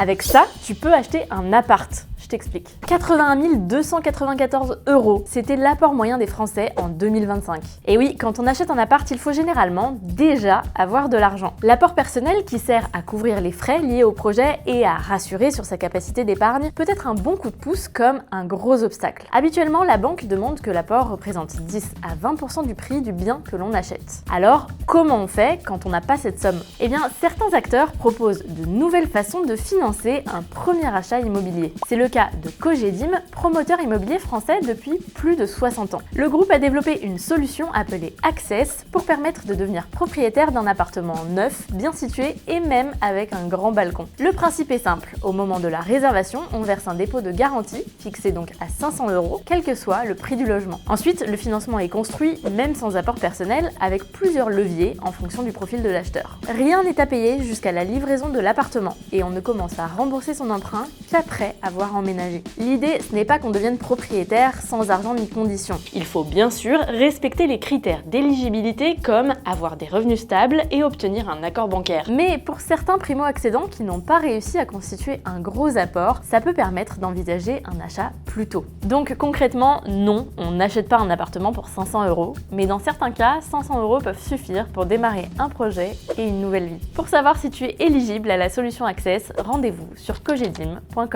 Avec ça, tu peux acheter un appart. Je t'explique. 81 294 €, c'était l'apport moyen des Français en 2025. Et oui, quand on achète un appart, il faut généralement déjà avoir de l'argent. L'apport personnel qui sert à couvrir les frais liés au projet et à rassurer sur sa capacité d'épargne peut être un bon coup de pouce comme un gros obstacle. Habituellement, la banque demande que l'apport représente 10 à 20% du prix du bien que l'on achète. Alors, comment on fait quand on n'a pas cette somme? Eh bien, certains acteurs proposent de nouvelles façons de financer un premier achat immobilier. C'est le cas de Cogedim, promoteur immobilier français depuis plus de 60 ans. Le groupe a développé une solution appelée Access pour permettre de devenir propriétaire d'un appartement neuf, bien situé et même avec un grand balcon. Le principe est simple, au moment de la réservation, on verse un dépôt de garantie, fixé donc à 500 €, quel que soit le prix du logement. Ensuite, le financement est construit, même sans apport personnel, avec plusieurs leviers en fonction du profil de l'acheteur. Rien n'est à payer jusqu'à la livraison de l'appartement et on ne commence à rembourser son emprunt qu'après avoir emménagé. L'idée, ce n'est pas qu'on devienne propriétaire sans argent ni conditions. Il faut bien sûr respecter les critères d'éligibilité comme avoir des revenus stables et obtenir un accord bancaire. Mais pour certains primo-accédants qui n'ont pas réussi à constituer un gros apport, ça peut permettre d'envisager un achat plus tôt. Donc concrètement, non, on n'achète pas un appartement pour 500 €, mais dans certains cas, 500 € peuvent suffire pour démarrer un projet et une nouvelle vie. Pour savoir si tu es éligible à la solution Access, rendez-vous sur cogedim.com.